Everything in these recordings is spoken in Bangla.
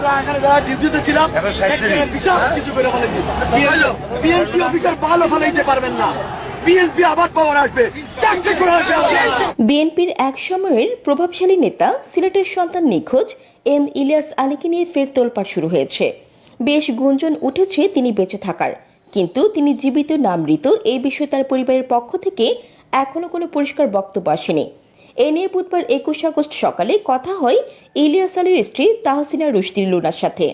আমরা এখানে যারা ডিউটিতে ছিলাম বিশাল কিছু করে বলেছি বিএনপি অফিসার ভালো ফালাইতে পারবেন না। বিএনপি আবার পাওয়ার আসবে, চাকরি করে আসবে। বিএনপির এক সময়ের প্রভাবশালী নেতা সিলেটের সন্তান নিখোঁজ এম ইলিয়াস আলীকে নিয়ে ফের তোলপাড় শুরু হয়েছে। বেশ গুঞ্জন উঠেছে তিনি বেঁচে থাকার, কিন্তু তিনি জীবিত না মৃত এই বিষয়ে তার পরিবারের পক্ষ থেকে এখনো কোনো পরিষ্কার বক্তব্য আসেনি। এ নিয়ে বুধবার 21 আগস্ট সকালে কথা হয় ইলিয়াস আলীর স্ত্রী তাহসিনা রুশদী লুনার সাথে।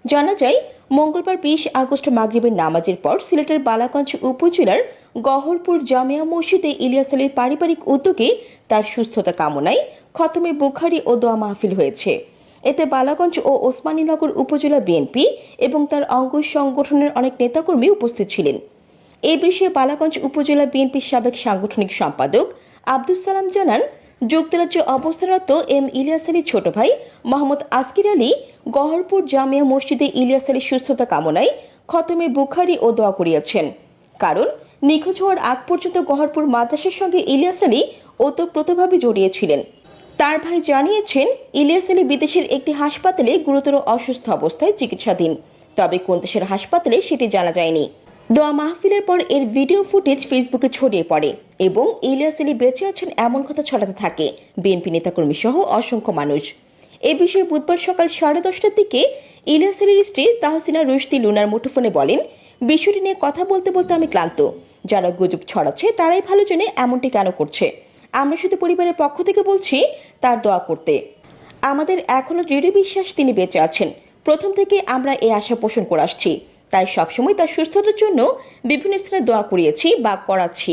জানা যায়, মঙ্গলবার 20 আগস্ট মাগরিবের নামাজের পর সিলেটের বালাগঞ্জ উপজেলার গহরপুর জামিয়া মসজিদে ইলিয়াস আলীর পারিবারিক উদ্যোগে তার সুস্থতা কামনায় খতমে বুখারী ও দোয়া মাহফিল হয়েছে। এতে বালাগঞ্জ ও ওসমানীনগর উপজেলা বিএনপি এবং তার অঙ্গ সংগঠনের অনেক নেতাকর্মী উপস্থিত ছিলেন। এ বিষয়ে বালাগঞ্জ উপজেলা বিএনপির সাবেক সাংগঠনিক সম্পাদক আব্দুস সালাম জানান, যুক্তরাজ্যে অবস্থানরত এম ইলিয়াস আলীর ছোট ভাই মোহাম্মদ আসকির আলী গহরপুর জামিয়া মসজিদে ইলিয়াস আলীর সুস্থতা কামনায় খতমে বুখারী ও দোয়া করিয়াছেন। কারণ নিখোঁজ হওয়ার আগ পর্যন্ত গহরপুর মাদ্রাসার সঙ্গে ইলিয়াস আলী ওতপ্রোতভাবে জড়িয়েছিলেন। তার ভাই জানিয়েছেন, ইলিয়াস আলী বিদেশের একটি হাসপাতালে গুরুতর অসুস্থ অবস্থায় চিকিৎসাধীন, তবে কোন দেশের হাসপাতালে সেটি জানা যায়নি। দোয়া মাহফিলের পর এর ভিডিও ফুটেজ ফেসবুকে ছড়িয়ে পড়ে এবং ইলিয়াস আলী বেঁচে আছেন এমন কথা ছড়াতে থাকে বিএনপি নেতাকর্মী সহ অসংখ্য মানুষ। এ বিষয়ে বুধবার সকাল 10:30টার দিকে ইলিয়াস আলীর স্ত্রী তাহসিনা রুশদী লুনার মুঠোফোনে বলেন, বিষয়টি নিয়ে কথা বলতে বলতে আমি ক্লান্ত। যারা গুজব ছড়াচ্ছে তারাই ভালো জানে এমনটি কেন করছে। আমরা শুধু পরিবারের পক্ষ থেকে বলছি তার দোয়া করতে। আমাদের এখনো দৃঢ় বিশ্বাস তিনি বেঁচে আছেন। প্রথম থেকে আমরা এই আশা পোষণ করে আসছি, তাই সবসময় তার সুস্থতার জন্য বিভিন্ন স্থানে দোয়া করিয়েছি বা করাচ্ছি।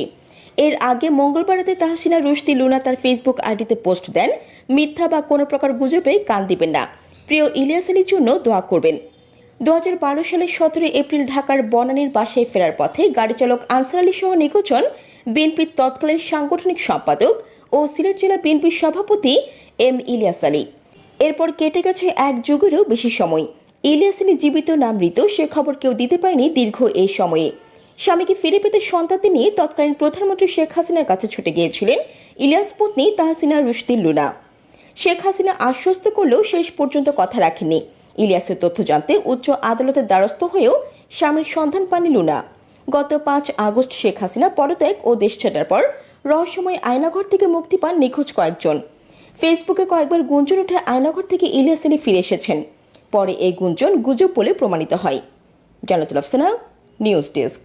এর আগে মঙ্গলবার রাতে তাহসিনা রুশদী লুনা তার ফেসবুক আইডিতে পোস্ট দেন, মিথ্যা বা কোনো প্রকার গুজবে কান দিবেন না, প্রিয় ইলিয়াস আলীর জন্য দোয়া করবেন। 2012 সালের 17 এপ্রিল ঢাকার বনানীর বাসায় ফেরার পথে গাড়ি চালক আনসার আলী সহ নিখোঁজ হন বিএনপির তৎকালীন সাংগঠনিক সম্পাদক ও সিলেট জেলা বিএনপির সভাপতি এম ইলিয়াস আলী। এরপর কেটে গেছে এক যুগেরও বেশি সময়। ইলিয়াস আলী জীবিত না মৃত সে খবর কেউ দিতে পারেনি দীর্ঘ এই সময়ে। স্বামীকে ফিরে পেতে সন্তানদের নিয়ে তৎকালীন প্রধানমন্ত্রী শেখ হাসিনার কাছে ছুটে গিয়েছিলেন ইলিয়াস পত্নী তাহসিনা রুশদী লুনা। শেখ হাসিনা আশ্বস্ত করলেও শেষ পর্যন্ত কথা রাখেননি। ইলিয়াসের তথ্য জানতে উচ্চ আদালতের দ্বারস্থ হয়েও স্বামীর সন্ধান পাননি লুনা। গত 5 আগস্ট শেখ হাসিনা পদত্যাগ ও দেশ ছাড়ার পর রহস্যময় আয়নাঘর থেকে মুক্তি পান নিখোঁজ কয়েকজন। ফেসবুকে কয়েকবার গুঞ্জন উঠে আয়নাঘর থেকে ইলিয়াস আলী ফিরে এসেছেন। পরে এই গুঞ্জন গুজব বলে প্রমাণিত হয়। জান্নাতুল আফসানা, নিউজ ডেস্ক।